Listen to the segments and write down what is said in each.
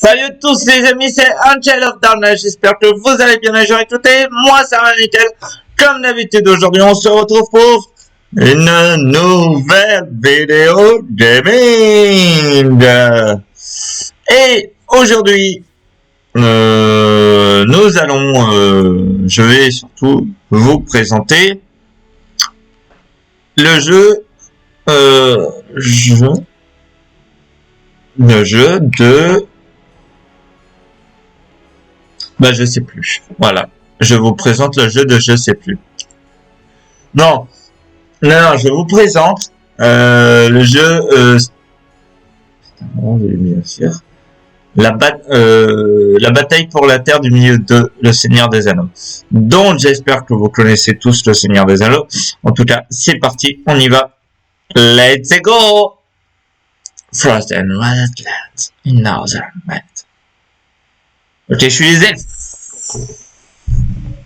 Salut à tous les amis, c'est Angel of Darkness, j'espère que vous allez bien les gens écoutés, moi ça va nickel. Comme d'habitude aujourd'hui on se retrouve pour une nouvelle vidéo gaming. Et aujourd'hui nous allons, je vais surtout vous présenter le jeu, le jeu de... Bah je sais plus. Voilà. Je vous présente le jeu de je sais plus. Non. Non, je vous présente le jeu bien sûr. La bataille pour la terre du milieu de Le Seigneur des Anneaux. Donc j'espère que vous connaissez tous Le Seigneur des Anneaux. En tout cas, c'est parti, on y va. Let's go. Frost and Wildlands in Northern Land. Ok, je suis les elfes.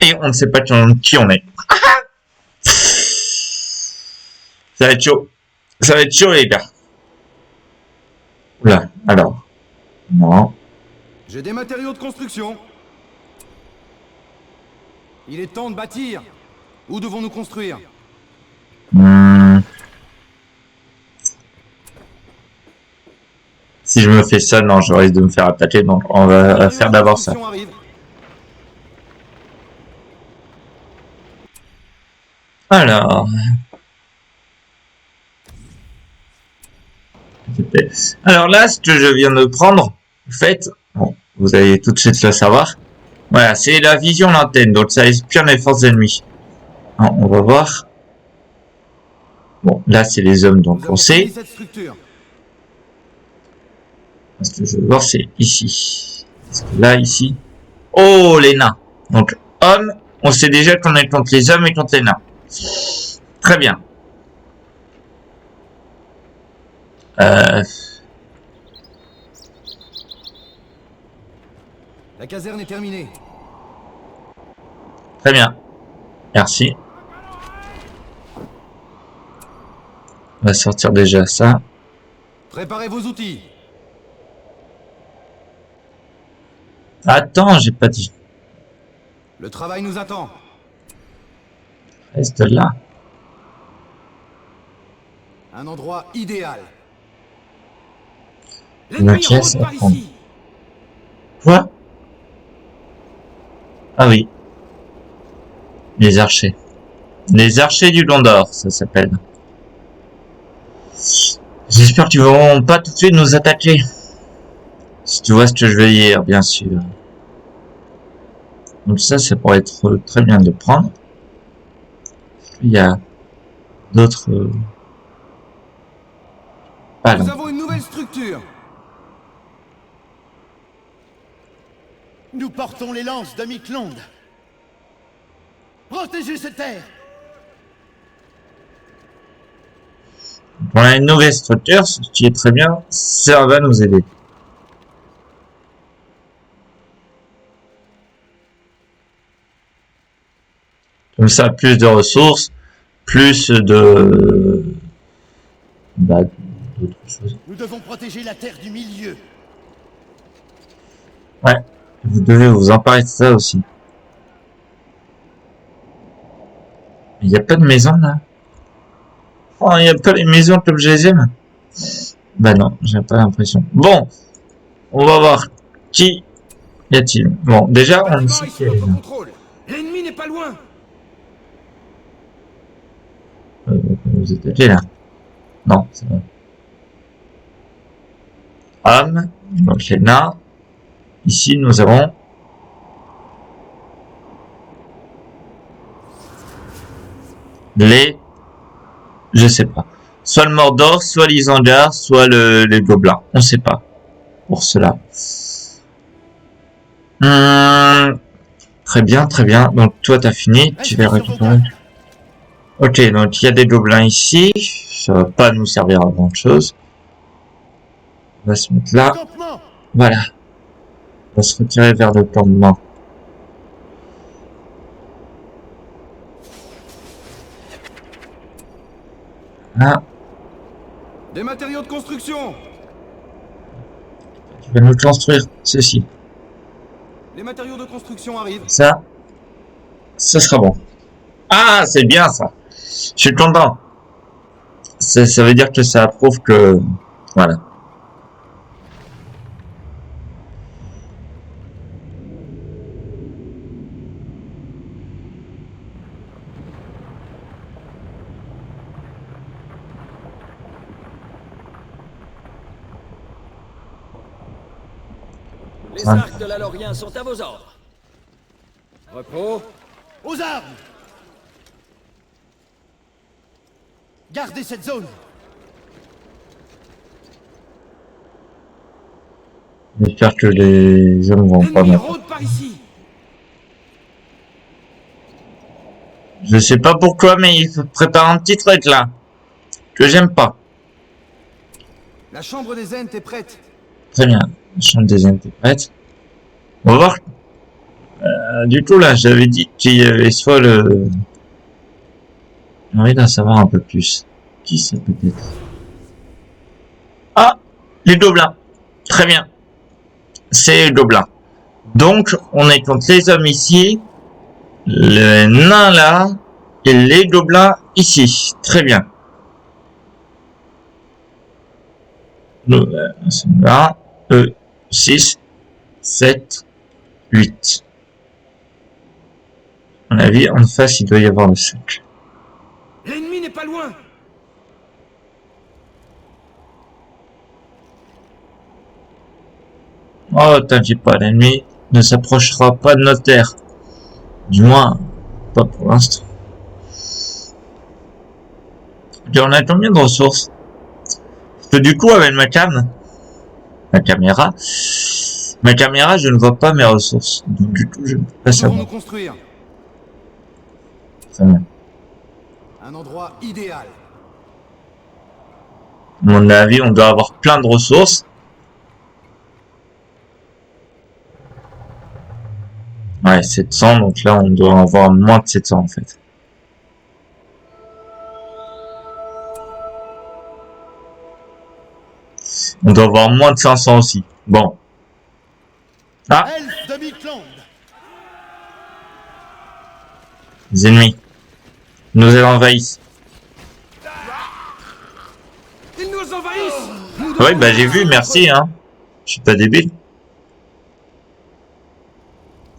Et on ne sait pas qui on est. Ça va être chaud. Ça va être chaud, les gars. Oula, alors. Non. J'ai des matériaux de construction. Il est temps de bâtir. Où devons-nous construire? Si je me fais ça, non, je risque de me faire attaquer, donc on va faire d'abord ça. Alors. Alors là, ce que je viens de prendre, en fait, bon, vous allez tout de suite le savoir. Voilà, c'est la vision lointaine, donc ça espionne les forces ennemies. Alors, on va voir. Bon, là, c'est les hommes, donc on sait. Ce que je veux voir, c'est ici. Parce que là, ici. Oh, les nains. Donc, hommes, on sait déjà qu'on est contre les hommes et contre les nains. Très bien. La caserne est terminée. Très bien. Merci. On va sortir déjà ça. Préparez vos outils. Attends, j'ai pas dit. Le travail nous attend. Reste là. Un endroit idéal. Une pièce à prendre. Quoi? Ah oui. Les archers. Les archers du Lion d'Or, ça s'appelle. J'espère qu'ils vont pas tout de suite nous attaquer. Si tu vois ce que je veux dire, bien sûr. Donc ça pourrait être très bien de prendre. Il y a d'autres... Nous avons une nouvelle structure. Nous portons les lances de Miklond. Protégez cette terre. On a une nouvelle structure, ce qui est très bien. Ça va nous aider. Comme ça, plus de ressources, plus de... bah, d'autres choses. Nous devons protéger la terre du milieu. Ouais, vous devez vous emparer de ça aussi. Il n'y a pas de maison là. Oh, il n'y a pas les maisons comme je les aime. Bah non, j'ai pas l'impression. Bon, on va voir. Qui y a-t-il? Bon, déjà, on sait qu'il y a les nains. L'ennemi n'est pas loin. Vous êtes là. Non, c'est bon. Hommes, donc les nains. Ici, nous avons... les... je sais pas. Soit le Mordor, soit l'Isengard, soit les Gobelins. On sait pas. Pour cela. Très bien, très bien. Donc toi, t'as fini. Tu vas récupérer. Ok, donc il y a des Gobelins ici. Ça va pas nous servir à grand chose. On va se mettre là. Voilà. On va se retirer vers le campement. Ah. Des matériaux de construction. Tu vas nous construire ceci. Les matériaux de construction arrivent. Ça sera bon. Ah, c'est bien ça. Je suis content. Ça veut dire que ça prouve que... Voilà. Les arcs de la Lorien sont à vos ordres. Repos. Aux armes! Gardez cette zone! J'espère que les hommes vont pas L'ennemi mettre. rôde par ici. Je sais pas pourquoi, mais il prépare un petit truc là. Que j'aime pas. La chambre des Ents est prête. Très bien. La chambre des interprètes. On va voir. Du coup, là, j'avais dit qu'il y avait soit le... J'ai envie d'en savoir un peu plus. Qui c'est peut-être? Ah! Les gobelins. Très bien. C'est les gobelins. Donc, on est contre les hommes ici, le nain là, et les gobelins ici. Très bien. Nous, 1, 2, 6, 7, 8. À mon avis, en face, il doit y avoir le 5. L'ennemi n'est pas loin. Oh, t'inquiète pas, l'ennemi ne s'approchera pas de notre terre. Du moins, pas pour l'instant. Et on a combien de ressources? Parce que du coup, avec ma caméra, je ne vois pas mes ressources. Donc du coup, je ne peux pas Où devons-nous savoir. construire? Très bien. Un endroit idéal. À mon avis, on doit avoir plein de ressources. Ouais, 700, donc là, on doit avoir moins de 700 en fait. On doit avoir moins de 500 aussi. Bon. Ah, Elfes de Mikland! les ennemis. Ils nous envahissent. Ils nous envahissent. Nous Ouais, devons bah j'ai vu, merci, hein. Je suis pas débile.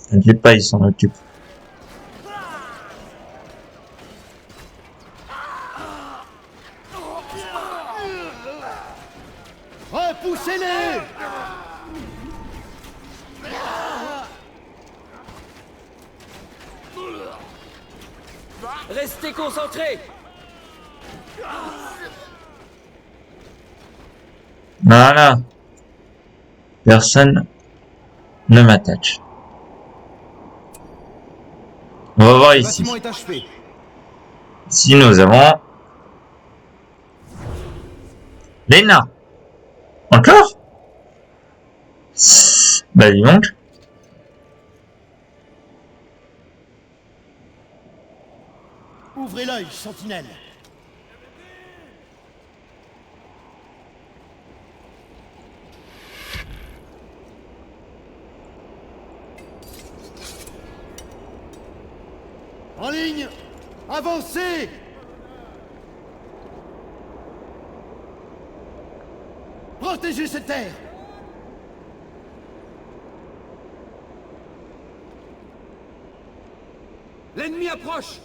T'inquiète pas, ils s'en occupent. Repoussez-les! Restez concentrés. Voilà. Personne ne m'attaque. On va voir Le ici. bâtiment est achevé. Ici, nous avons... les nains. Encore? Bah dis donc. Ouvrez l'œil, sentinelle! En ligne! Avancez! Protégez cette terre! L'ennemi approche.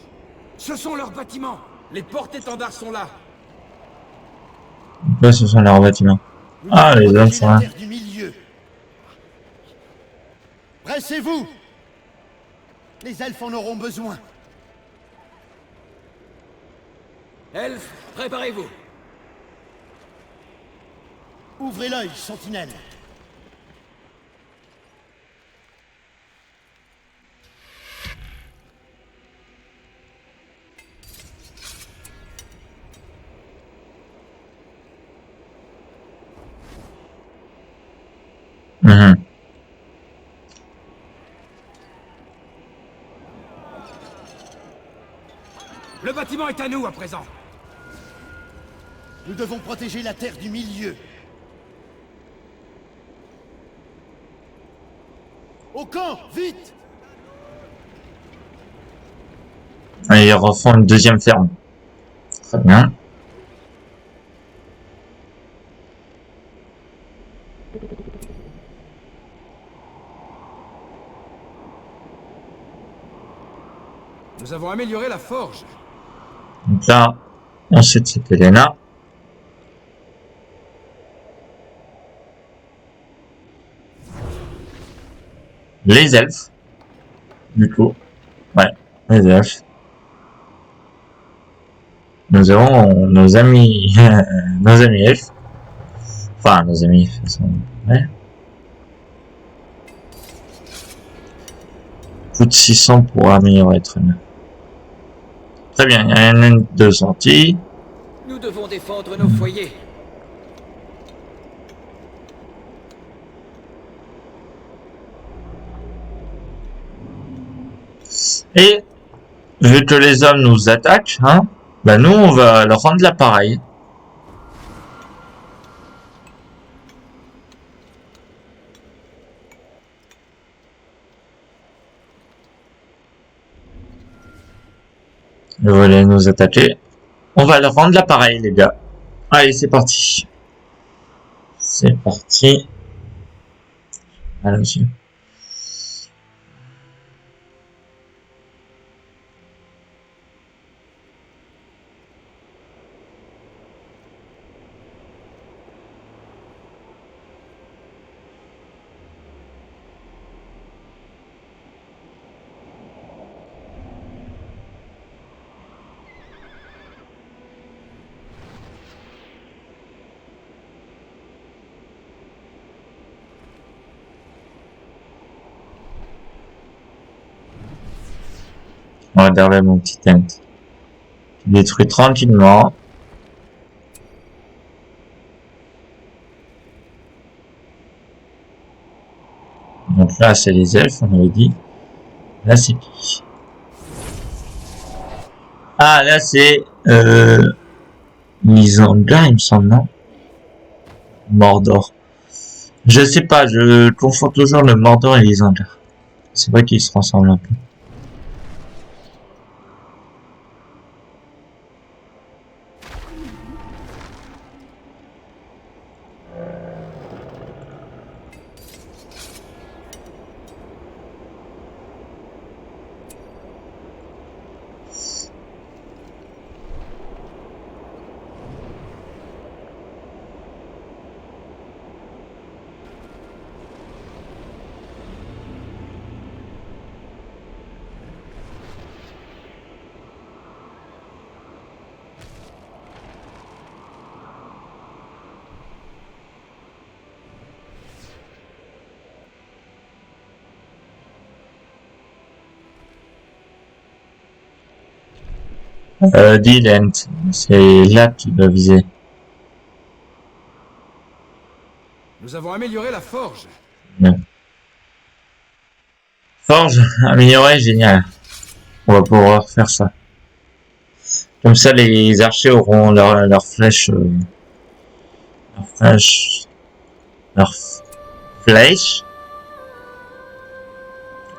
Ce sont leurs bâtiments. Les porte-étendards sont là. Là, ce sont leurs bâtiments. Nous Ah, devons les hommes protéger sont la là. terre du milieu. Pressez-vous! Les elfes en auront besoin. Elfes, préparez-vous. Ouvrez l'œil, sentinelle! Mhm. Le bâtiment est à nous à présent. Nous devons protéger la terre du milieu. Au camp, vite! Et ils refont une deuxième ferme. Très bien. Nous avons amélioré la forge. Donc là, on sait que c'est Elena. Les elfes. Du coup. Ouais, les elfes. Nous avons nos amis, nos amis elfes. Enfin, nos amis, de toute façon. Ouais. Plus de 600 pour améliorer très bien. Très bien, il y en a une de sortie. Nous devons défendre nos foyers. Et, vu que les hommes nous attaquent, hein, bah nous, on va leur rendre l'appareil. Ils veulent nous attaquer. On va leur rendre l'appareil, les gars. Allez, c'est parti. C'est parti. Allons-y. On va derrière mon petit tent. Je détruis tranquillement. Donc là, c'est les elfes, on avait dit. Là, c'est qui? Ah, là, c'est Lisandra, il me semble, non? Mordor. Je sais pas, je confonds toujours le Mordor et Lisandra. C'est vrai qu'ils se ressemblent un peu. Dylan, c'est là que tu dois viser. Nous avons amélioré la forge. Bien. Forge, améliorée, génial. On va pouvoir faire ça. Comme ça, les archers auront leur flèche, leur flèche.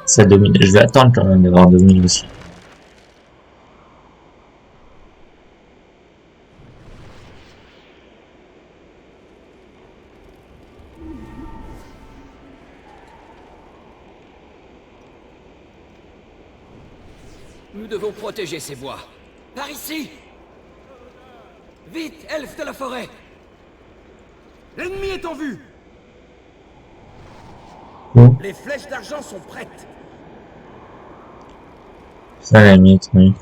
Ça 2000. Je vais attendre quand même d'avoir 2000 aussi. Nous devons protéger ces bois. Par ici! Vite, elfes de la forêt! L'ennemi est en vue. Bon. Les flèches d'argent sont prêtes. Ça, à la limite, oui.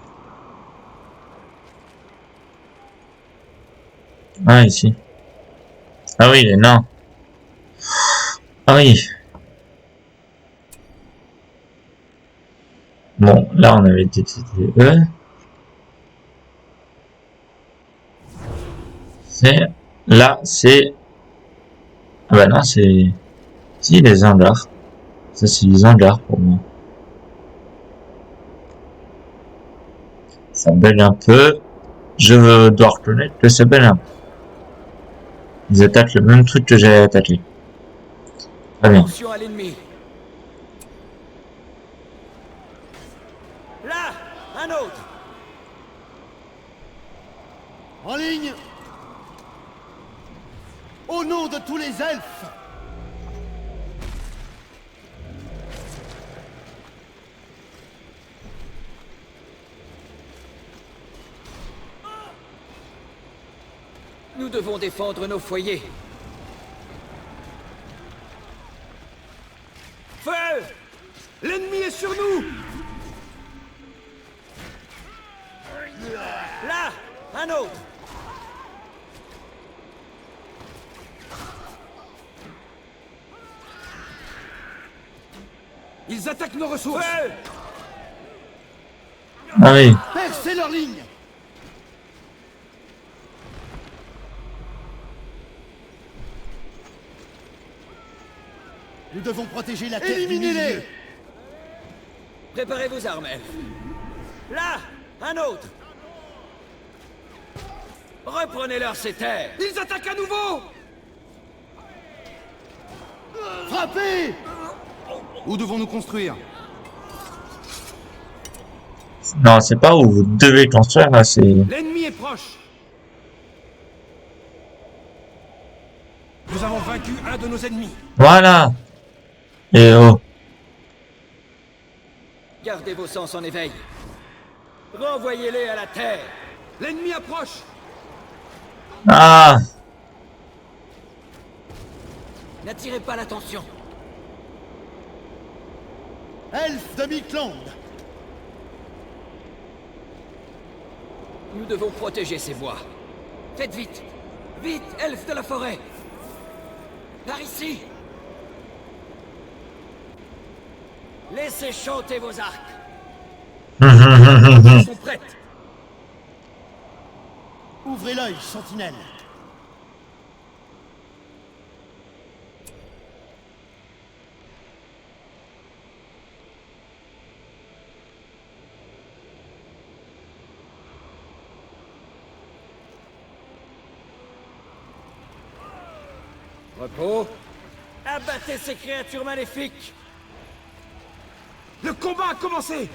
Ah, ici. Ah oui, les nains. Ah oui. Bon, là, on avait détecté eux. Là, c'est... Ah bah non, c'est... Si, les hangars. Ça, c'est les hangars pour moi. Ça bug un peu. Je dois reconnaître que ça bug un peu. Ils attaquent le même truc que j'ai attaqué. Très bien. Attention à l'ennemi! un autre. En ligne. Au nom de tous les elfes. Nous devons défendre nos foyers. Feu! L'ennemi est sur nous! Là, un autre. Ils attaquent nos ressources! Feu! Ah oui. Percez leur ligne. Nous devons protéger la terre du milieu. Préparez vos armes, elfes. Là, un autre. Reprenez-leur ces terres. Ils attaquent à nouveau! Frappez! Où devons-nous construire? Non, c'est pas où vous devez construire, là, c'est... L'ennemi est proche! Nous avons vaincu un de nos ennemis. Voilà. Et oh. Gardez vos sens en éveil. Renvoyez-les à la terre. L'ennemi approche! Ah. N'attirez pas l'attention. Elfes de Mikland. Nous devons protéger ces bois. Faites vite. Vite, elfes de la forêt. Par ici. Laissez chanter vos arcs. Ils sont prêtes. Ouvrez l'œil, sentinelle. Repos. Abattez ces créatures maléfiques. Le combat a commencé!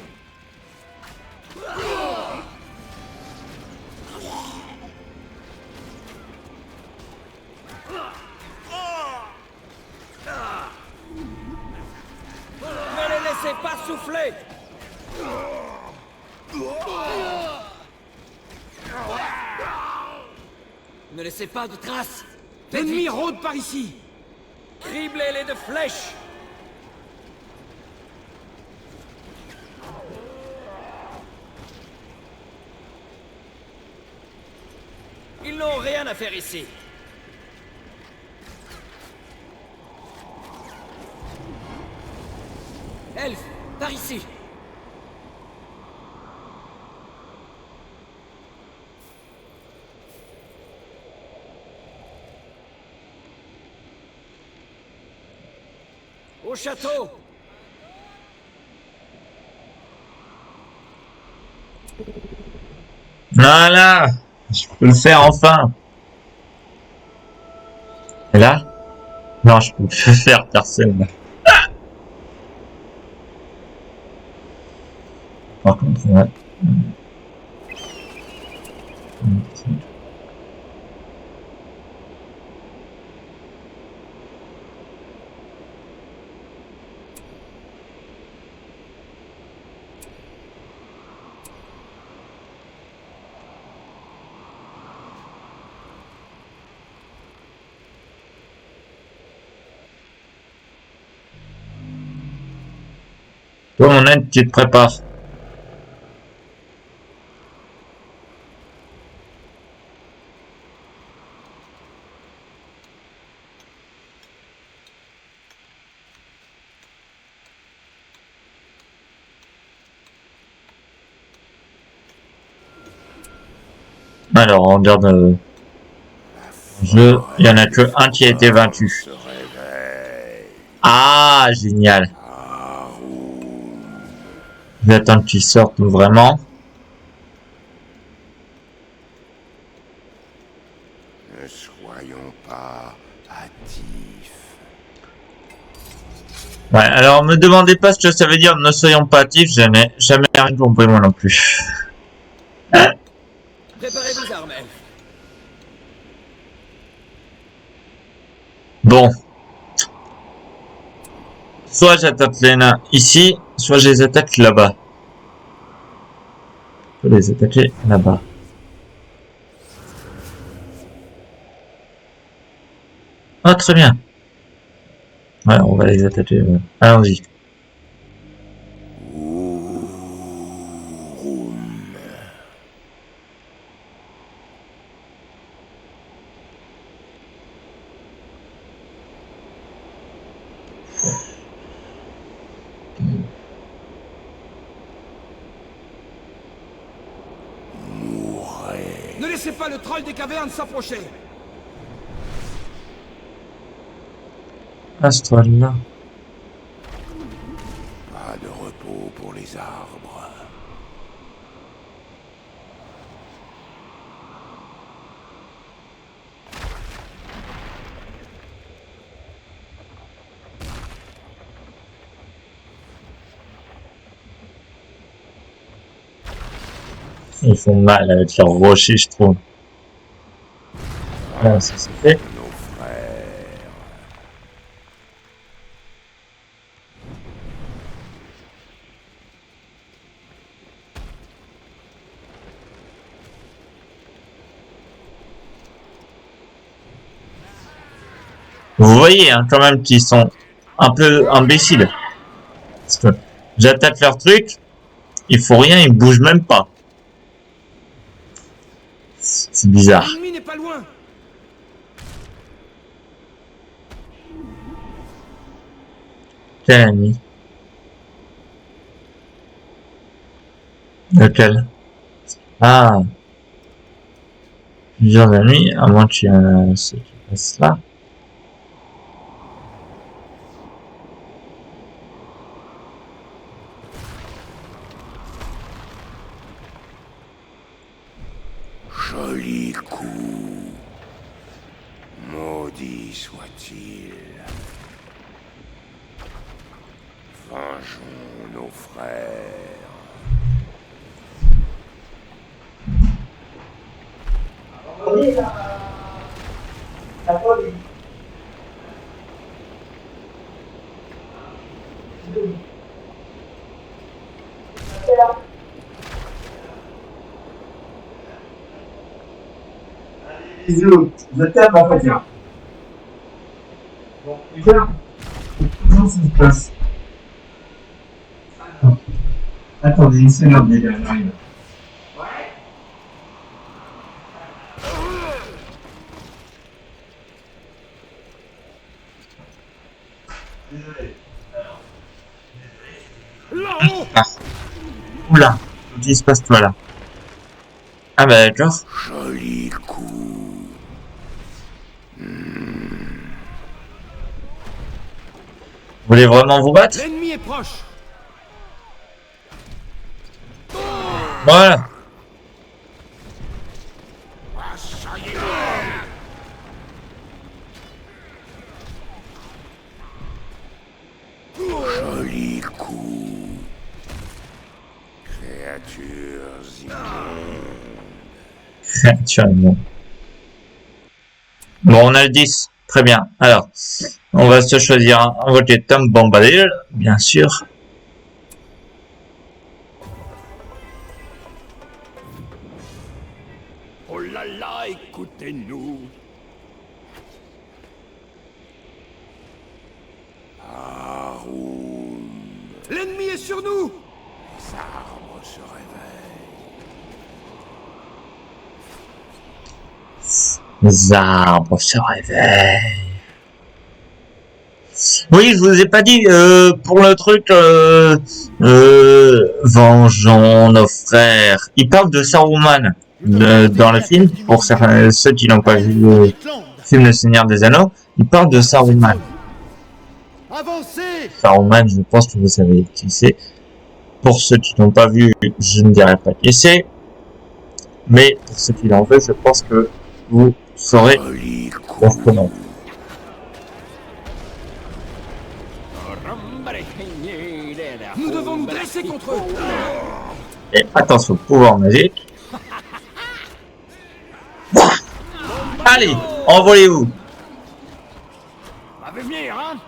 Ne les laissez pas souffler. Ne laissez pas de traces. Faites L'ennemi vite. rôde par ici! Criblez-les de flèches. Ils n'ont rien à faire ici. Elfe, par ici. Au château. Voilà. Je peux le faire enfin. Et là? Non, je peux le faire, personne. Par contre, ouais. Toi, mon aide, tu te prépares. Alors, on regarde le jeu. Il y en a que un qui a été vaincu. Ah, génial. Je vais attendre qu'il sorte vraiment. Ne soyons pas hâtifs. Ouais, alors me demandez pas ce que ça veut dire, ne soyons pas hâtifs, je n'ai jamais rien compris moi non plus. Préparez vos armes, elfes. Bon. Soit j'attaque les nains ici, soit je les attaque là-bas. Je peux les attaquer là-bas. Ah, très bien. Ouais, on va les attaquer. Allons-y. Ne laissez pas le troll des cavernes s'approcher. Astral. Pas de repos pour les arbres. Ils font mal avec leurs rochers, je trouve. Voilà, ça c'est fait. Nos frères. Vous voyez, hein, quand même, qu'ils sont un peu imbéciles. Parce que j'attaque leur truc, il faut rien, ils bougent même pas. C'est bizarre. L'ennemi n'est pas loin. Quel ami? Lequel? Ah. Plusieurs amis, à moins qu'il y ait ceux qui passent là. Joli coup. Maudit soit-il. Vengeons nos frères. Bisous, je t'aime en fait, tiens. Bon, bien. Comment ça se passe? Attendez une seconde, les gars, j'arrive. Désolé. Là-haut. Ah. Oula, qu'est-ce qui se passe toi là? Ah bah d'accord. Joli coup. Vous voulez vraiment vous battre? L'ennemi est proche. Voilà. Joli coup. Créatures immondes. Actuellement. Bon, on a le 10. Très bien. Alors, on va se choisir un voté Tom Bombadil, bien sûr. Oh là là, écoutez-nous. Haroun. L'ennemi est sur nous. Les arbres se réveillent. Les arbres se réveillent. Oui, je vous ai pas dit, pour le truc, vengeons nos frères. Il parle de Saruman dans le film, pour ceux qui n'ont pas vu le film Le Seigneur des Anneaux, il parle de Saruman. Avancez! Saruman, je pense que vous savez qui c'est. Pour ceux qui n'ont pas vu, je ne dirai pas qui c'est. Mais pour ceux qui l'ont vu, je pense que vous saurez Joli coup. leur comment. Nous devons nous dresser contre eux. Et attention, pouvoir magique. Allez, envolez-vous. Va venir, hein?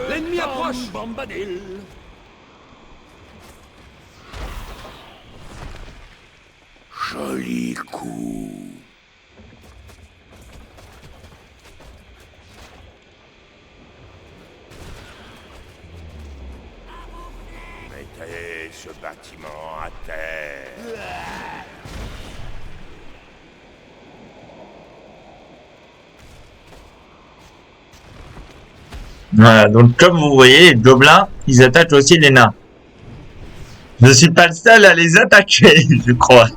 L'ennemi approche. Bombadil. Joli coup. Mettez ce bâtiment à terre. Voilà, donc comme vous voyez, les gobelins, ils attaquent aussi les nains. Je suis pas le seul à les attaquer, je crois.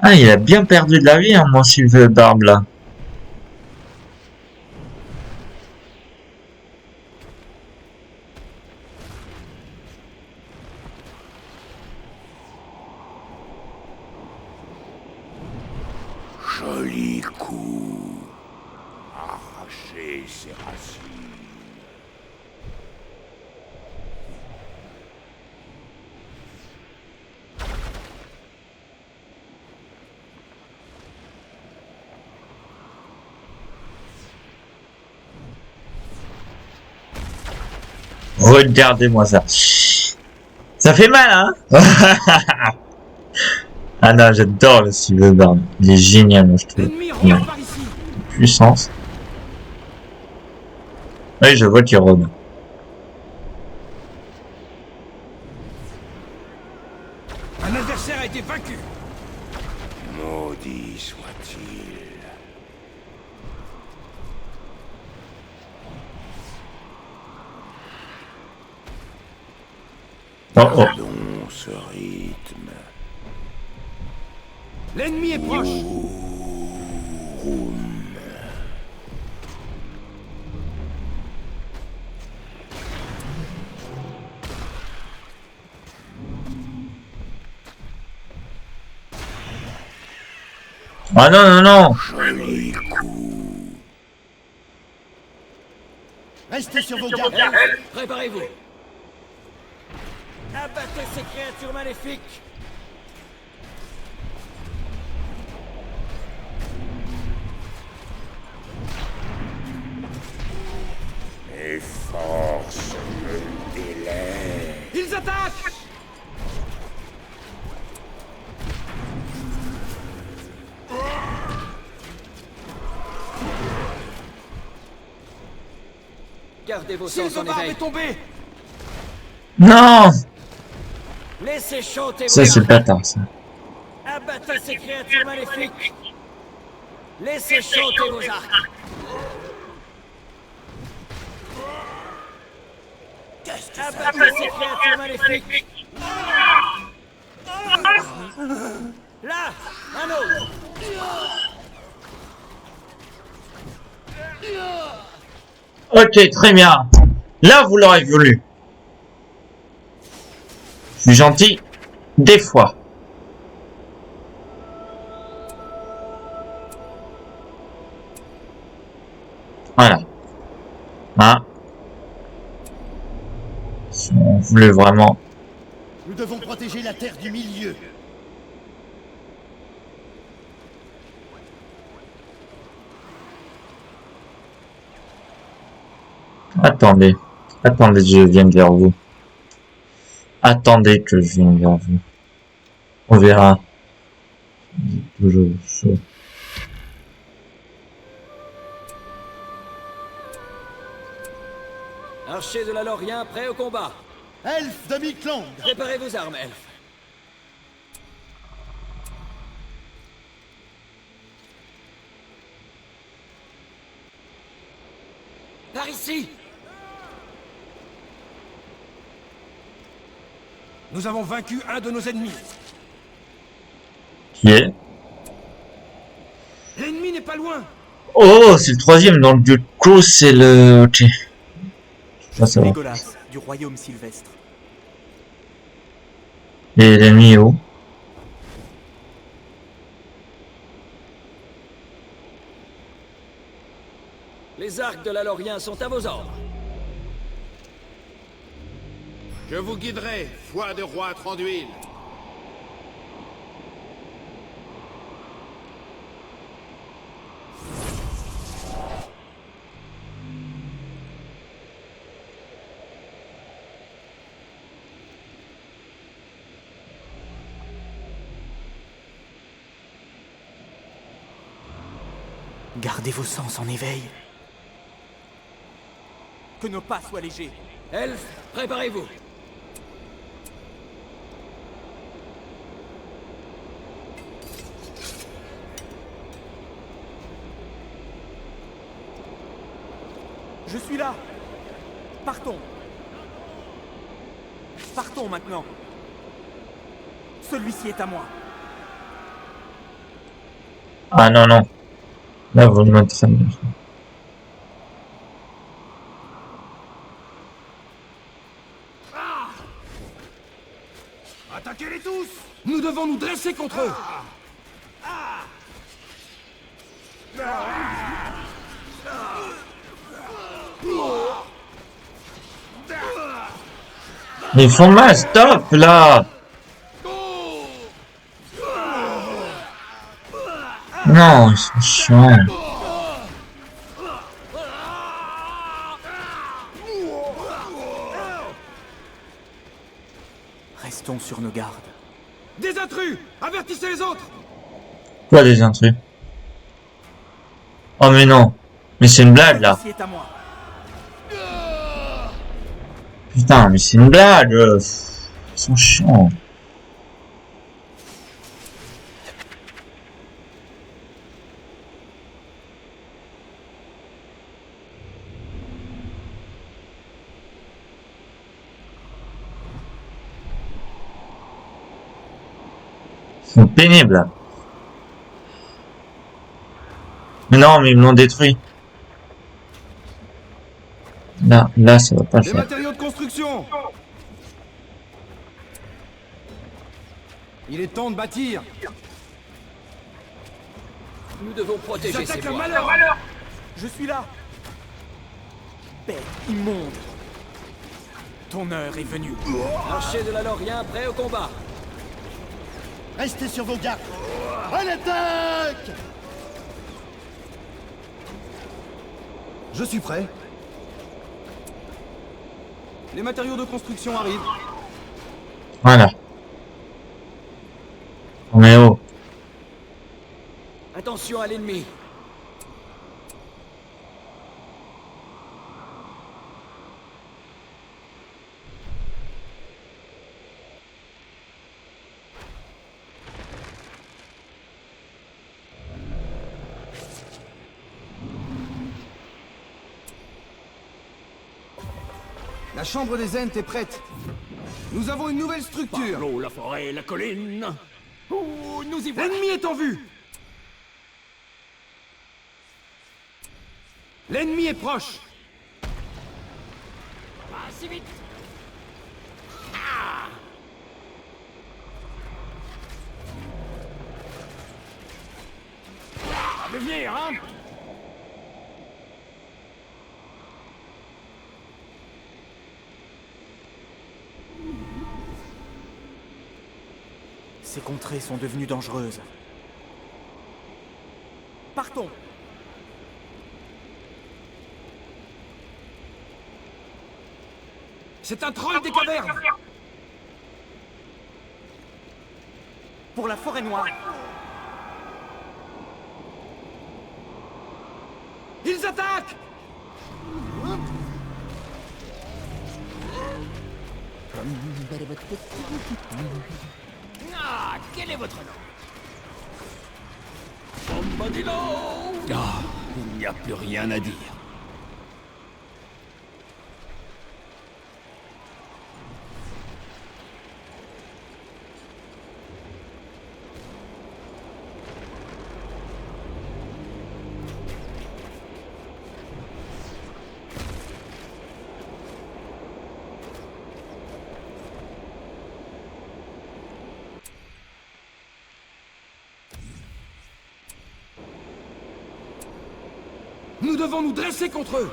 Ah, il a bien perdu de la vie, hein, mon Sylvain Barbe, là. Joli coup. Arracher ses racines. Regardez-moi ça. Ça fait mal, hein? Ah non, j'adore le Sylvain Barbe. Il est génial, moi, je trouve. L'ennemi rôde par ici. Puissance. Oui, je vois qu'il rôde. Un adversaire a été vaincu. Maudit soit-il. Oh oh. Gardons ce rythme. L'ennemi est proche. Ah non, non, non. Joli coup. Restez sur vos gardes. Préparez-vous. Abattez ces créatures maléfiques. Mes forces me délaient. Ils attaquent. Gardez vos sens en Sylvain Barbe éveil. est tombé. Non. Laissez chanter Ça, vos c'est arcs. pas tard, ça. Abattez ces créatures maléfiques. Laissez chanter vos arcs. Abattez ces créatures maléfiques. Là, un autre. Ok, très bien. Là, vous l'aurez voulu. Je suis gentil, des fois. Voilà. Hein? Si on voulait vraiment... Nous devons protéger la terre du milieu. Attendez. Attendez, je viens vers vous. Attendez que je vienne vers vous. On verra. Toujours chaud. Archer de la Lorien, prêt au combat. Elfe de Miklong. Préparez vos armes, elfes. Par ici. Nous avons vaincu un de nos ennemis. Qui est? L'ennemi n'est pas loin. Oh, c'est le troisième, donc du coup, c'est le... Ok. Ça, ça va. Légolas, du royaume sylvestre. Et l'ennemi est où? Les arcs de la Lorien sont à vos ordres. Je vous guiderai, foi de roi Tranduil. Gardez vos sens en éveil. Que nos pas soient légers. Elfes, préparez-vous. Je suis là. Partons. Partons maintenant. Celui-ci est à moi. Ah non, non. Là, vous me traînez. Attaquez-les tous! Nous devons nous dresser contre eux. Mais ils font mal, stop, là! Non, ils sont chiants. Restons sur nos gardes. Des intrus! Avertissez les autres! Quoi, des intrus? Oh, mais non. Mais c'est une blague, là. Celui-ci est à moi. Putain, mais c'est une blague. Ils sont chiants. Ils sont pénibles. Mais non, mais ils me l'ont détruit. Là, ça va pas le Les faire. matériaux de construction! Il est temps de bâtir. Nous devons Ils protéger ces attaquent le bois. malheur! Je suis là. Bête immonde. Ton heure est venue. Archers de la Lorien prêts au combat. Restez sur vos gardes. À l'attaque! Je suis prêt. Les matériaux de construction arrivent. Voilà. Mais oh. Attention à l'ennemi. La chambre des Ents est prête. Nous avons une nouvelle structure. L'eau, la forêt, la colline. Ouh, nous y voilà. L'ennemi est en vue. L'ennemi est proche. Pas si vite. À venir, hein? Ces contrées sont devenues dangereuses. Partons. C'est un troll des cavernes. Pour la forêt noire. Ils attaquent. Ah, quel est votre nom? Bombadillo! Ah, il n'y a plus rien à dire. Nous devons nous dresser contre eux.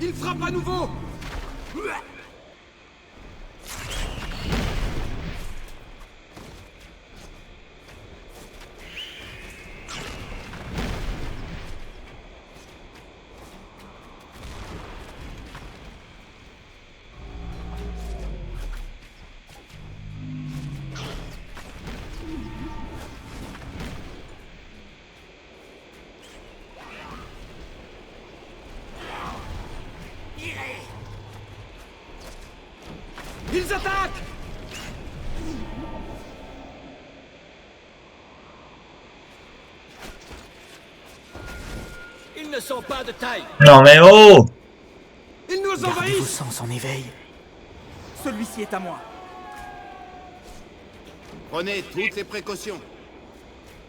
Il frappe à nouveau. Ils attaquent! Ils ne sont pas de taille. Non mais oh! Ils nous Gardez vos envahissent! sens en éveil. Celui-ci est à moi. Prenez toutes les précautions.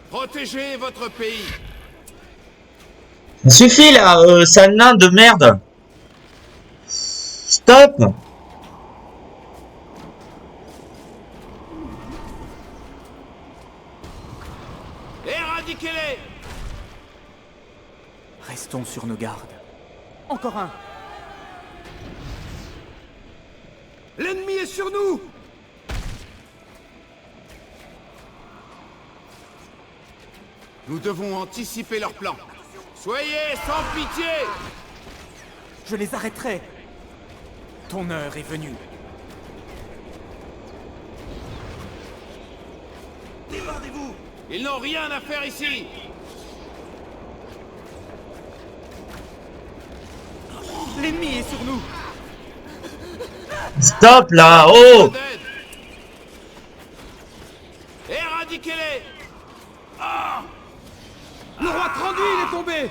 Protégez votre pays. Ça suffit là, sale nain de merde! Stop! Éradiquez-les! Restons sur nos gardes. Encore un. L'ennemi est sur nous! Nous devons anticiper leur plan. Soyez sans pitié! Je les arrêterai. Ton heure est venue. Débordez-vous! Ils n'ont rien à faire ici! L'ennemi est sur nous. Stop là, oh! D'aide. Éradiquez-les! Le roi Tranduil est tombé!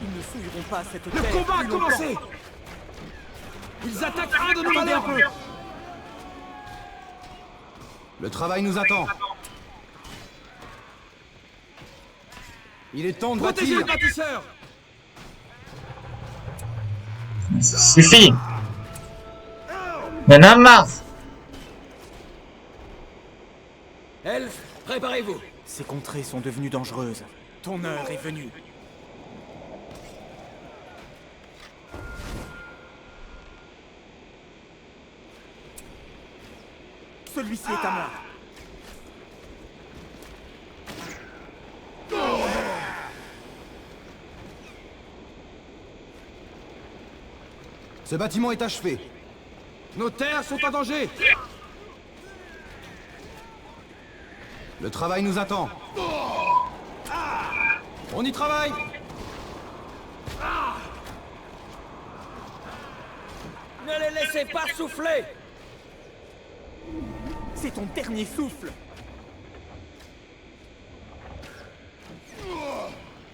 Ils ne fouilleront pas cette Le terre combat a plus longtemps. commencé! Ils attaquent un de nos malheureux! Le travail nous attend. Il est temps de Protégez le bâtir. bâtisseur! Suffit! Y'en a marre! Elfes, préparez-vous. Ces contrées sont devenues dangereuses. Ton heure est venue. Celui-ci est à moi. Ce bâtiment est achevé. Nos terres sont en danger! Le travail nous attend. On y travaille. Ne les laissez pas souffler. C'est ton dernier souffle.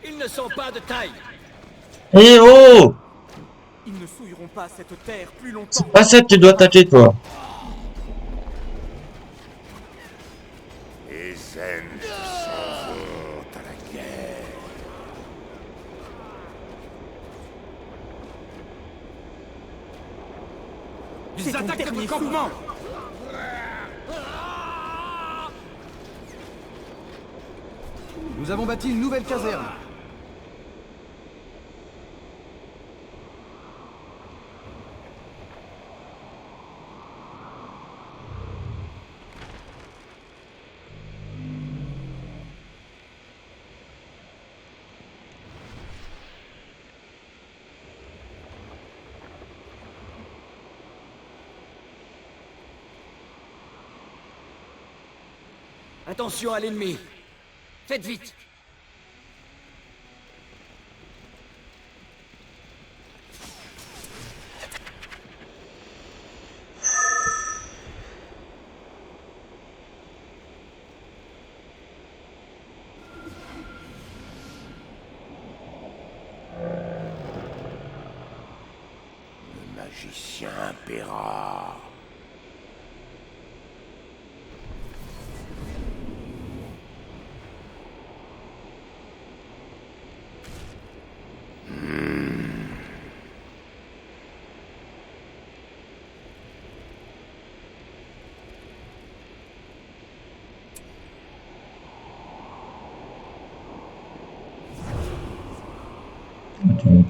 Ils ne sont pas de taille. Eh oh! Ils ne souilleront pas cette terre plus longtemps. C'est pas ça que tu dois tâcher toi. Les Ents s'en vont à la guerre. Ils C'est ton attaquent dernier notre campement! Nous avons bâti une nouvelle caserne. Attention à l'ennemi. Faites vite. Le magicien paiera.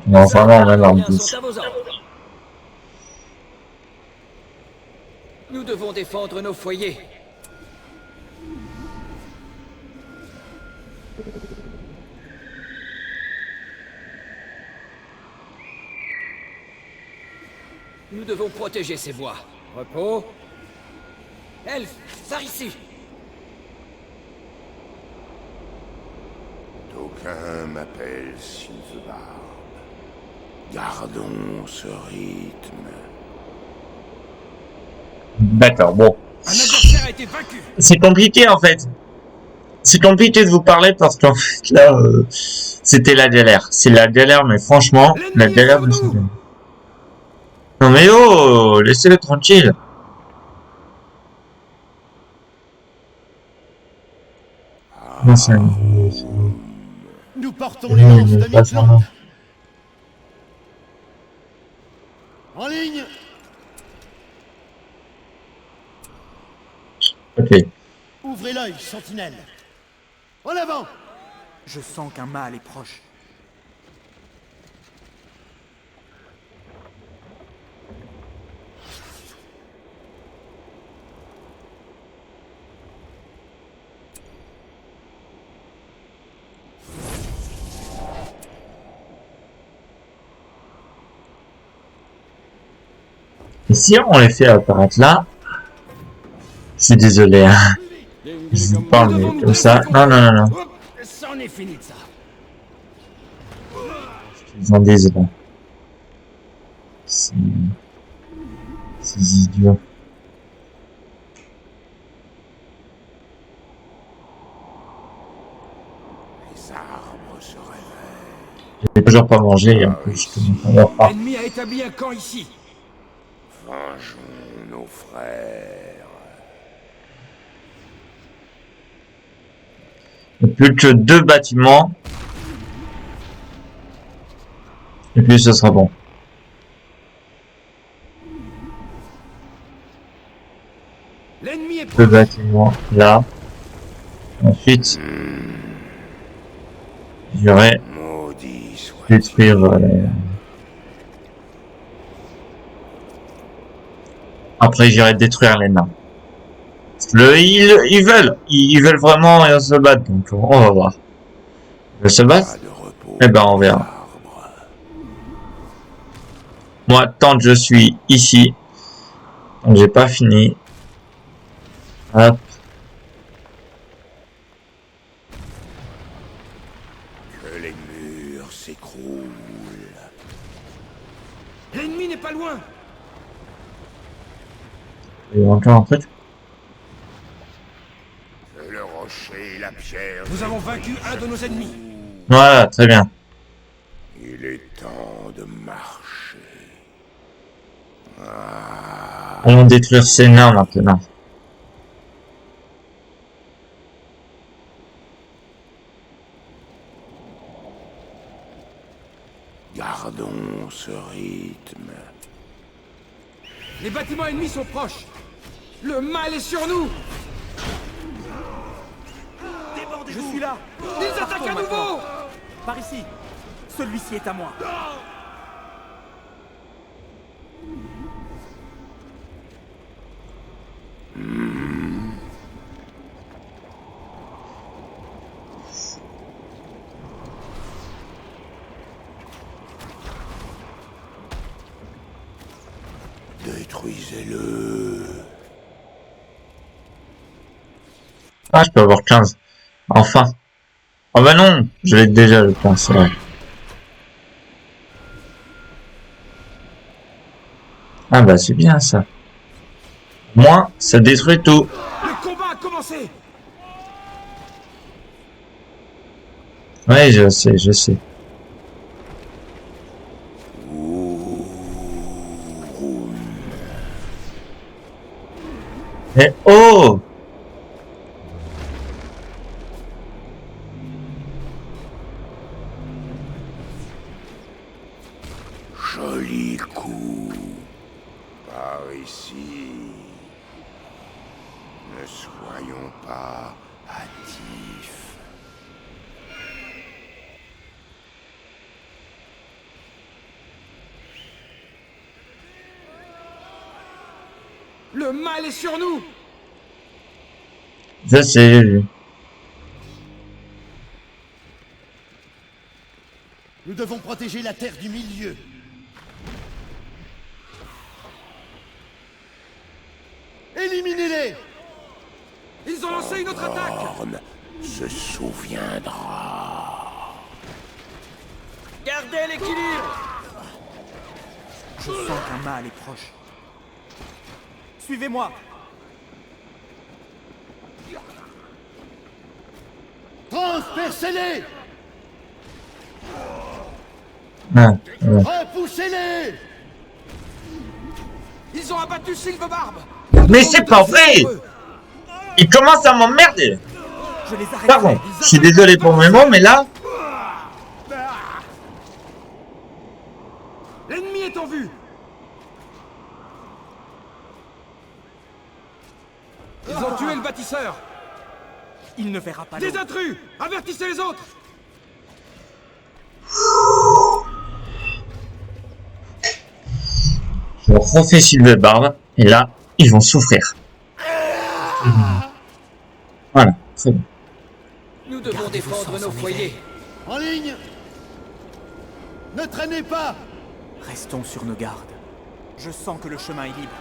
Non, vraiment, même en Combien plus. sont à vos ordres? Nous devons défendre nos foyers. Nous devons protéger ces bois. Repos. Elfe, par ici. D'aucuns m'appellent Sylvebarbe. Gardons ce rythme. D'accord, bon. Un adversaire a été vaincu. C'est compliqué en fait. C'est compliqué de vous parler parce qu'en fait là, c'était la galère. C'est la galère, mais franchement, la L'ennemi est galère sur de nous. ce jeu. Non mais oh, laissez-le tranquille. Non, c'est Nous portons les lances de Midland. En ligne. Ok. Ouvrez l'œil, sentinelle. En avant. Je sens qu'un mal est proche. Et si on les fait apparaître là, je suis désolé, hein. Je vous parle mais comme ça. Non, non, non, non. Hop, c'en est fini de ça. Ils en disent là. C'est idiot. Les arbres se réveillent. J'ai toujours pas mangé et en plus je commence à avoir faim. L'ennemi a établi un camp ici. Vengeons nos frères. Il n'y a plus que 2 bâtiments. Et puis ce sera bon. L'ennemi est 2 proche. bâtiments là. Ensuite, j'irai Maudit soit détruire. Après, j'irai détruire les nains. Ils veulent vraiment se battre, donc on va voir. Ils veulent se battre? pas de repos. Eh ben, on verra. Arbre. Moi, tant que je suis ici, donc j'ai pas fini. Hop. Que les murs s'écroulent. L'ennemi n'est pas loin. Il y a encore un truc. Que le rocher et la pierre. Nous avons vaincu un de nos ennemis. Voilà, très bien. Il est temps de marcher. Allons détruire ces nains maintenant. Gardons ce rythme. Les bâtiments ennemis sont proches. Le mal est sur nous. Je suis là. Ils attaquent à nouveau. Par ici. Celui-ci est à moi. Détruisez-le. Ah, je peux avoir 15. Enfin. Oh bah non, je l'ai déjà le 15, c'est vrai. Ah bah c'est bien ça. Moi, ça détruit tout. Le combat a commencé. Ouais, je sais, je sais. Mais oh! Joli coup. Par ici. Ne soyons pas hâtifs. Le mal est sur nous. Je sais. Nous devons protéger la terre du milieu. Éliminez-les! Ils ont lancé une autre attaque. Orne se souviendra. Gardez l'équilibre. Je sens qu'un mal est proche. Suivez-moi. Transpercez-les! Repoussez-les! Ils ont abattu Silvebarbe. Mais c'est pas vrai! Il commence à m'emmerder! Je les arrêterai. Pardon, je suis désolé pour mes mots, mais là... L'ennemi est en vue. Ils ont tué le bâtisseur. Il ne verra pas l'eau. Des intrus. Avertissez les autres. Je refais Silvebarbe, et là, ils vont souffrir. Voilà, très bien. Nous devons défendre nos foyers. En ligne! Ne traînez pas! Restons sur nos gardes. Je sens que le chemin est libre.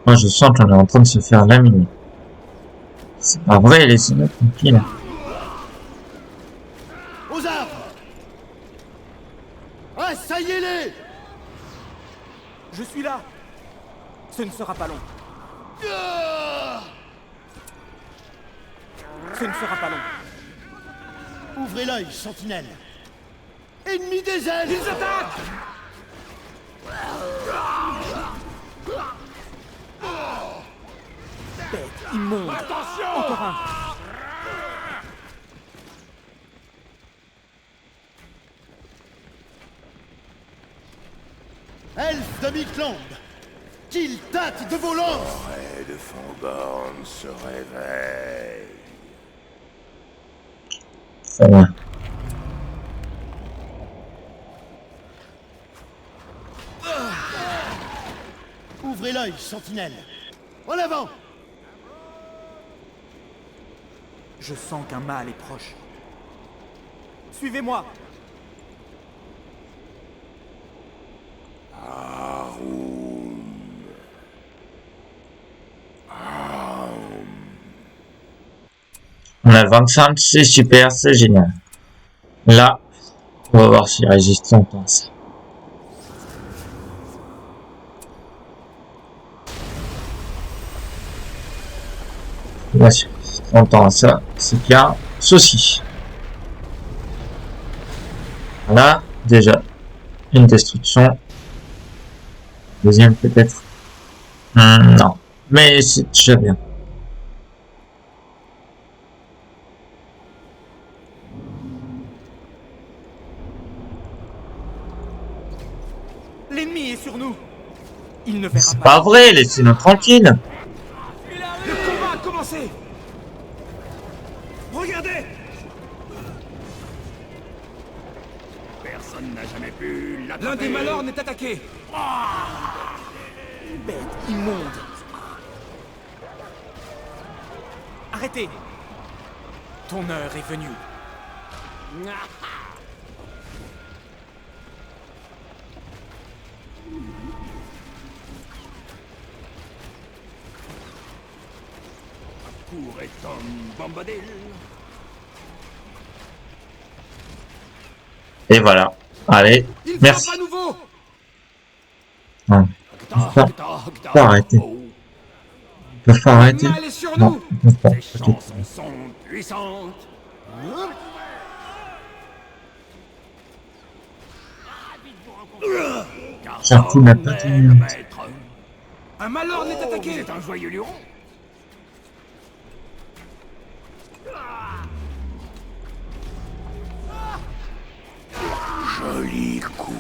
Moi, je sens qu'on est en train de se faire laminer. C'est pas vrai, laissez-nous tranquille. Aux arbres! Assaillez-les! Je suis là. Ce ne sera pas long. Ce ne sera pas long. Ouvrez l'œil, sentinelle! Ennemi des ailes! Ils attaquent. Bête immonde. Encore un. Elfe de Midland! Qu'ils tâtent de vos lances! Et de Fangorn se réveille. Très bien. Ouvrez l'œil, sentinelle! En avant! Je sens qu'un mal est proche. Suivez-moi. On a 25, c'est super, c'est génial. Là, on va voir s'il résiste longtemps à ça. Bien sûr, longtemps à ça, c'est qu'il y a un souci. Voilà, déjà, une destruction. Deuxième peut-être. Non, mais c'est déjà bien. L'ennemi est sur nous. Il ne verra C'est pas. pas vrai, laissez-nous tranquille. Le combat a commencé. Regardez. Personne n'a jamais pu l'attraper. L'un des Malornes est attaqué. Bête immonde. Arrêtez. Ton heure est venue. Pour Eton Bombadil. Et voilà. Allez, Il merci. frappe à nouveau. Non, faut arrêter. Ils peuvent pas arrêter. Le mal est sur Non, nous. ils peuvent pas. Ces Ok. chansons sont puissantes. Car Surtout n'a pas Thorn est tenu. le maître. Un Malorne est Oh, vous attaqué. êtes un joyeux lion. Joli coup.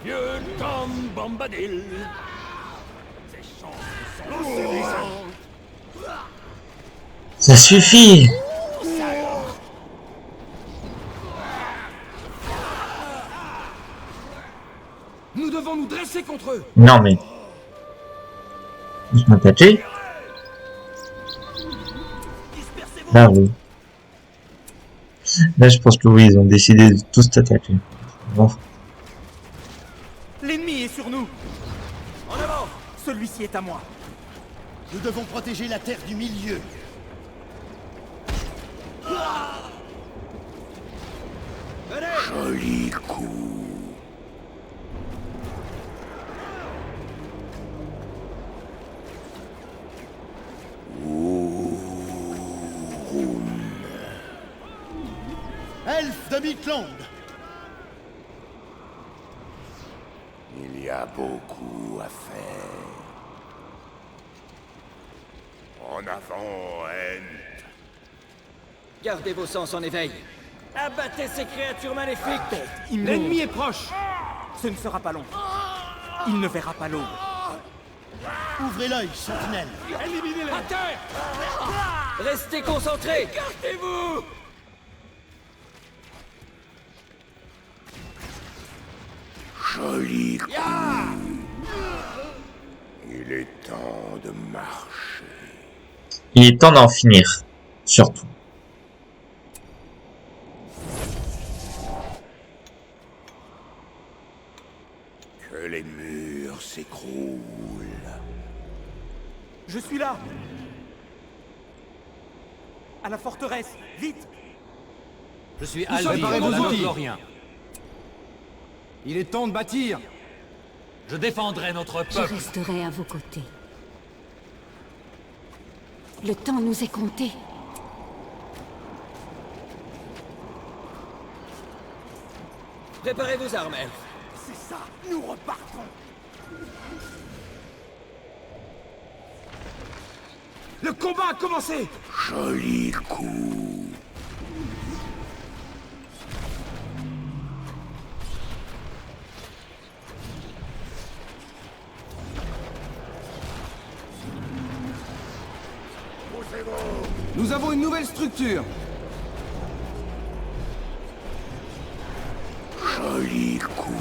Vieux Tom Bombadil. Ces chansons sont puissantes. Ça suffit. Nous devons nous dresser contre eux. Non mais... Ils m'ont attaqué. Ah oui. Là je pense que oui, ils ont décidé de tous t'attaquer. Bon. L'ennemi est sur nous. En avant. Celui-ci est à moi. Nous devons protéger la terre du milieu. Joli coup. Elfe de Midland. Il y a beaucoup à faire. En avant, Ent. Gardez vos sens en éveil. Abattez ces créatures maléfiques. L'ennemi est proche. Ce ne sera pas long. Il ne verra pas l'aube. Ouvrez l'œil, sentinelle. Éliminez-les. À terre. Restez concentrés. Écartez-vous. Joli coup. Il est temps de marcher. Il est temps d'en finir. Surtout. Que les murs s'écroulent. Je suis là. À la forteresse. Vite. Je suis Nous sommes Alvi, préparés, mon vos ami hommes. Florien. Il est temps de bâtir. Je défendrai notre Je peuple. resterai à vos côtés. Le temps nous est compté. Préparez vos armes, elfes. C'est ça, nous repartons. Le combat a commencé. Joli coup. Nous avons une nouvelle structure. Joli coup.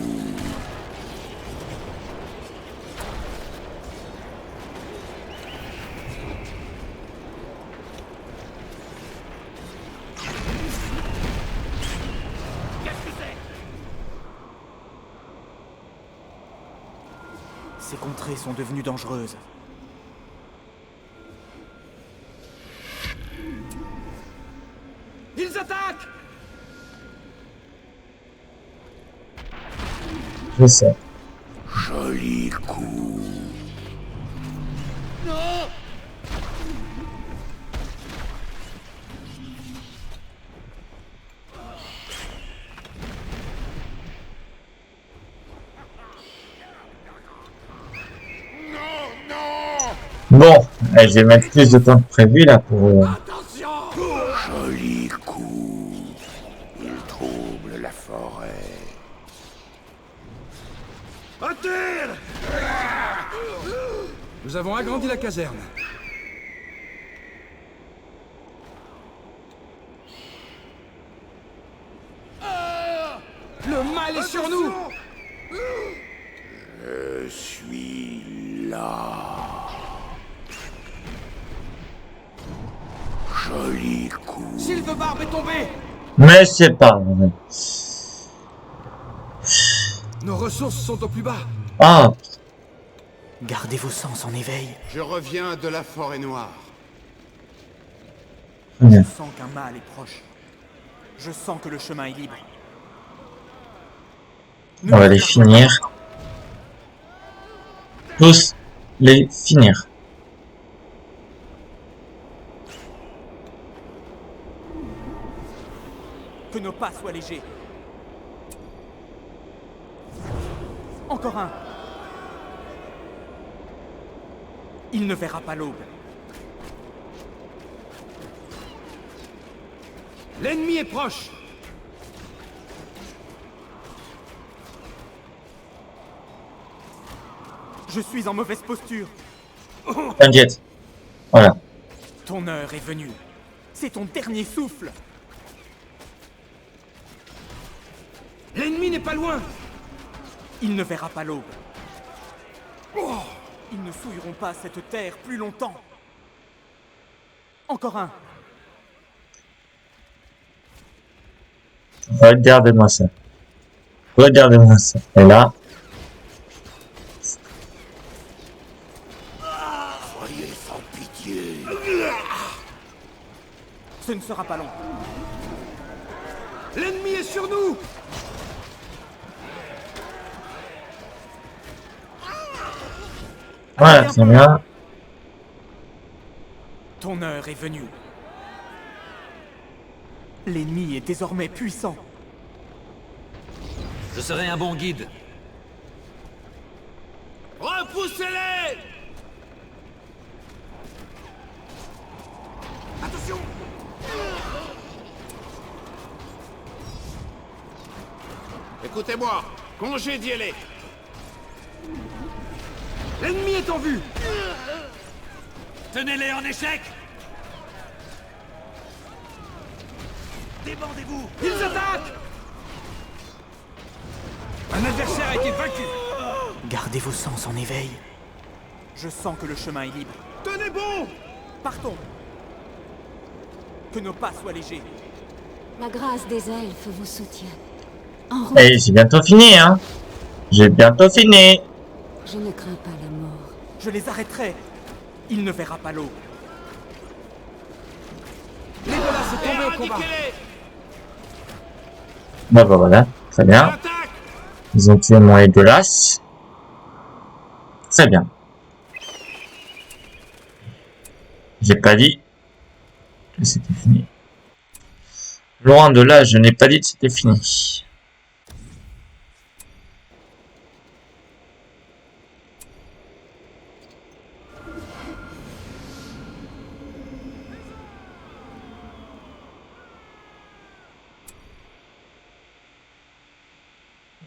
Ces contrées sont devenues dangereuses. Ils attaquent. Je sais. Joli coup. Bon, je vais mettre plus de temps que prévu là pour... Joli coup. Il trouble la forêt. À terre. Nous avons agrandi la caserne. Le mal est sur nous. Je suis là. Joli coup. Sylvebarbe est tombé. Mais c'est pas vrai. Nos ressources sont au plus bas. Ah, Gardez vos sens en éveil. Je reviens de la forêt noire. bien. Je sens qu'un mal est proche. Je sens que le chemin est libre. On va les finir. Tous les finir. Que nos pas soient légers. Encore un. Il ne verra pas l'aube. L'ennemi est proche. Je suis en mauvaise posture. T'inquiète. Voilà. Ton heure est venue. C'est ton dernier souffle. L'ennemi n'est pas loin. il ne verra pas l'aube. Ils ne souilleront pas cette terre plus longtemps. Encore un. Regardez-moi ça. Regardez-moi ça. Et là, Soyez sans pitié. Ce ne sera pas long. L'ennemi est sur nous! voilà, très bien. Ton heure est venue. L'ennemi est désormais puissant. Je serai un bon guide. Repoussez-les! Attention! Écoutez-moi, congédiez-les. L'ennemi est en vue! Tenez-les en échec! Débandez-vous! Ils attaquent! Un adversaire a été vaincu! Gardez vos sens en éveil. Je sens que le chemin est libre. Tenez bon! Partons. Que nos pas soient légers. La grâce des elfes vous soutient. En route, Et c'est bientôt fini, hein. J'ai bientôt fini. je ne crains pas la mort. Je les arrêterai. Il ne verra pas l'eau. Legolas est tombé au combat! Éradiquez-les! Bah voilà, très bien. Attaque! Ils ont tué mon Legolas. Très bien. J'ai pas dit que c'était fini. Loin de là, je n'ai pas dit que c'était fini.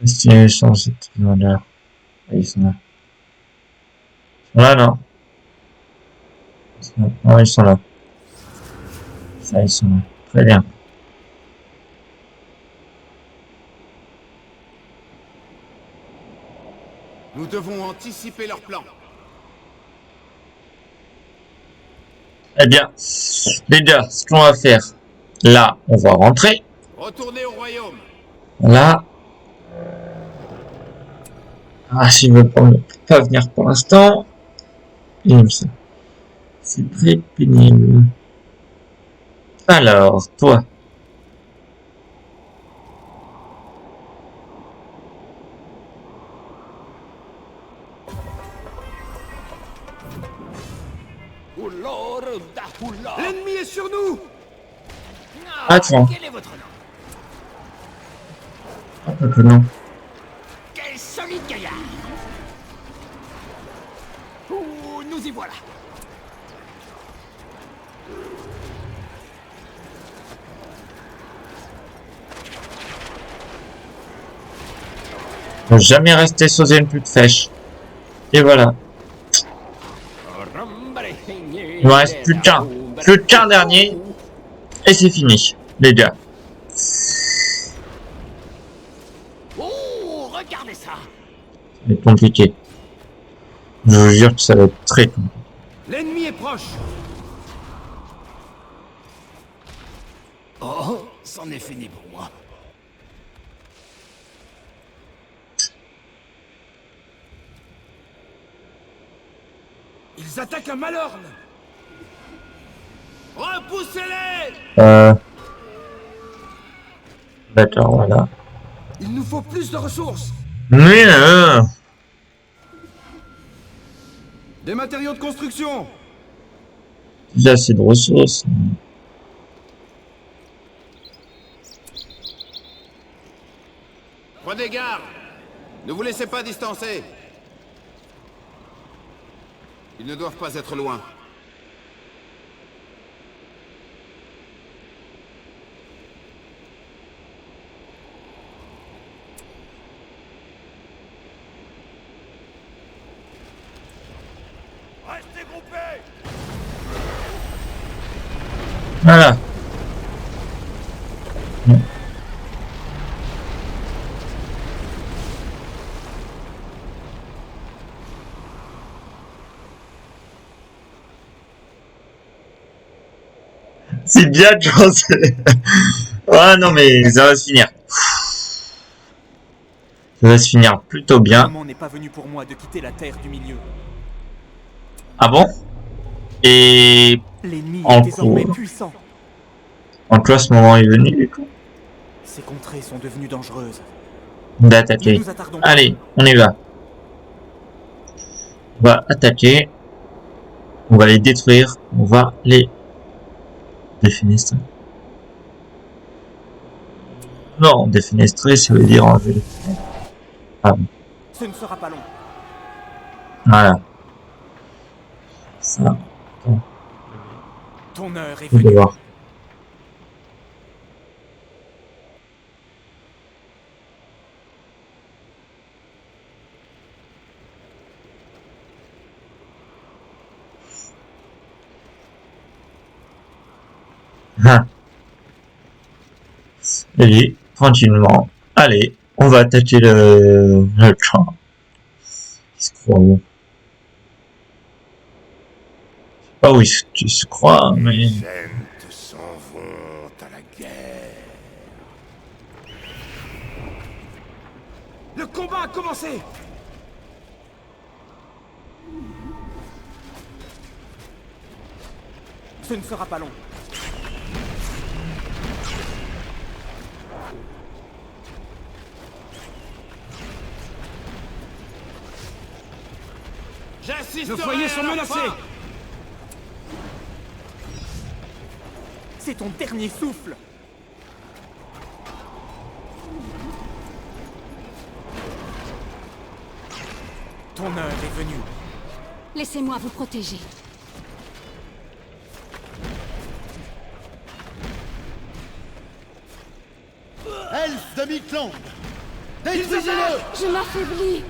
Est-ce qu'ils sont là? Ils sont là. Ils sont là, non? Non, ils sont là. Ça, ils sont là. Très bien. Nous devons anticiper leur plan. Eh bien, les gars, ce qu'on va faire, là, on va rentrer. Retournez au royaume. Là. Ah, s'il veut pas venir pour l'instant. Ça. C'est très pénible. Alors, toi. L'ennemi est sur nous! Attends. Quel est votre nom? Un peu non. Quel solide gaillard! Ouh, nous y voilà! Ne jamais rester sous une pute fèche. Et voilà. Il me reste plus qu'un. Plus qu'un dernier. Et c'est fini, les gars. Oh, regardez ça! Ça va être compliqué. Je vous jure que ça va être très compliqué. L'ennemi est proche! Oh, c'en est fini pour moi. Ils attaquent un Malorne! Repoussez-les! D'accord, voilà. Il nous faut plus de ressources! Mais Des matériaux de construction! il y a assez de ressources. Prenez garde! Ne vous laissez pas distancer! Ils ne doivent pas être loin. Restez groupés! Voilà. C'est bien de penser. Ah non, mais ça va se finir. Ça va se finir plutôt Le bien. moment n'est pas venu pour moi de quitter la terre du milieu. Ah bon? Et L'ennemi En est désormais cours. puissant. en quoi ce moment est venu du coup? Ces contrées sont devenues dangereuses. On va Ne attaquer. nous attardons pas. Allez, on y va. On va attaquer. On va les détruire. On va les défenestrer. Non, défenestrer, ça veut dire enlever les fenêtres. Ah bon. Ce ne sera pas long. Voilà. Ça, Ton heure est faut venue. devoir. Ah. Allez, tranquillement. Allez, on va attaquer le camp. Il se croit où? Je sais pas où tu se crois, mais... Les Ents s'en vont à la guerre. Le combat a commencé. Ce ne sera pas long. J'assisterai Nos foyers à sont leur menacés. fin. C'est ton dernier souffle. Ton heure est venue. Laissez-moi vous protéger. Elfe de Midland, détruisez-le! Je m'affaiblis.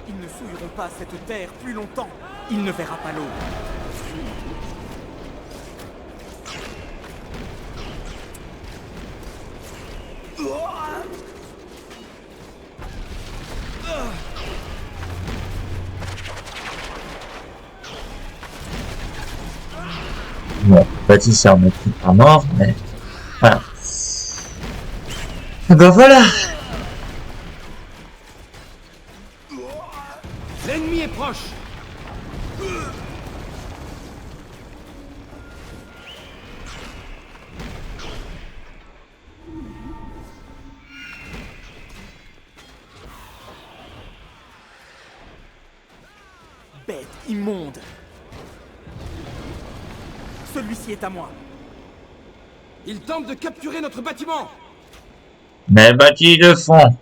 Ils ne souilleront pas cette terre plus longtemps. Il ne verra pas l'eau. Bon, Baptiste en est pas mort, mais... Voilà. Et ben voilà. L'ennemi est proche. Bête immonde. Celui-ci est à moi. Il tente de capturer notre bâtiment. Mais bâtis le fond.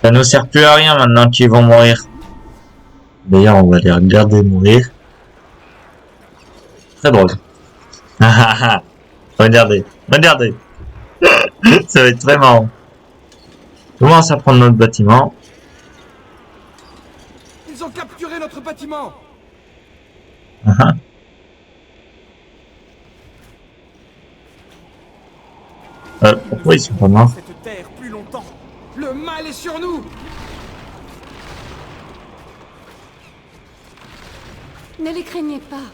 Ça nous sert plus à rien maintenant qu'ils vont mourir. D'ailleurs, on va les regarder mourir. Très drôle. Regardez, regardez. Ça va être très marrant. On commence à prendre notre bâtiment. Ils ont capturé notre bâtiment. Pourquoi ils sont pas morts? Cette terre plus longtemps. Le mal est sur nous. Ne les craignez pas.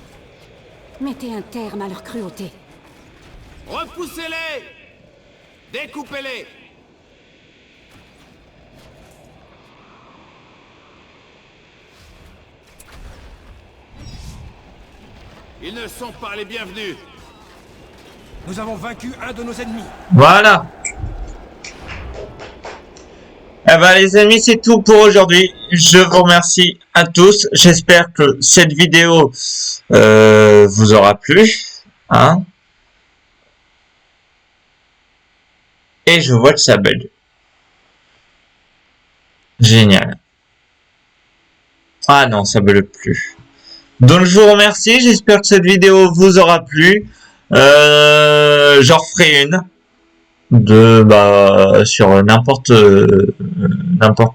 Mettez un terme à leur cruauté. Repoussez-les. Découpez-les. Ils ne sont pas les bienvenus. Nous avons vaincu un de nos ennemis. Voilà. Eh ben les amis, c'est tout pour aujourd'hui. Je vous remercie à tous. J'espère que cette vidéo vous aura plu. Hein, et je vois que ça bug. Génial. Ah non, ça bug plus. Donc je vous remercie. J'espère que cette vidéo vous aura plu. J'en referai une de sur n'importe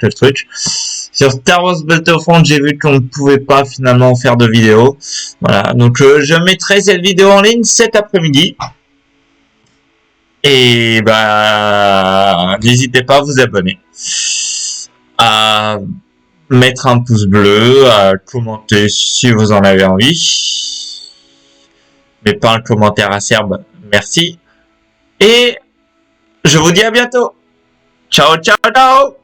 quel truc. Sur Star Wars Battlefront, j'ai vu qu'on ne pouvait pas finalement faire de vidéo. Voilà, donc je mettrai cette vidéo en ligne cet après-midi. Et bah, n'hésitez pas à vous abonner, à mettre un pouce bleu, à commenter si vous en avez envie. Mais pas un commentaire acerbe, merci. Et je vous dis à bientôt. Ciao, ciao, ciao!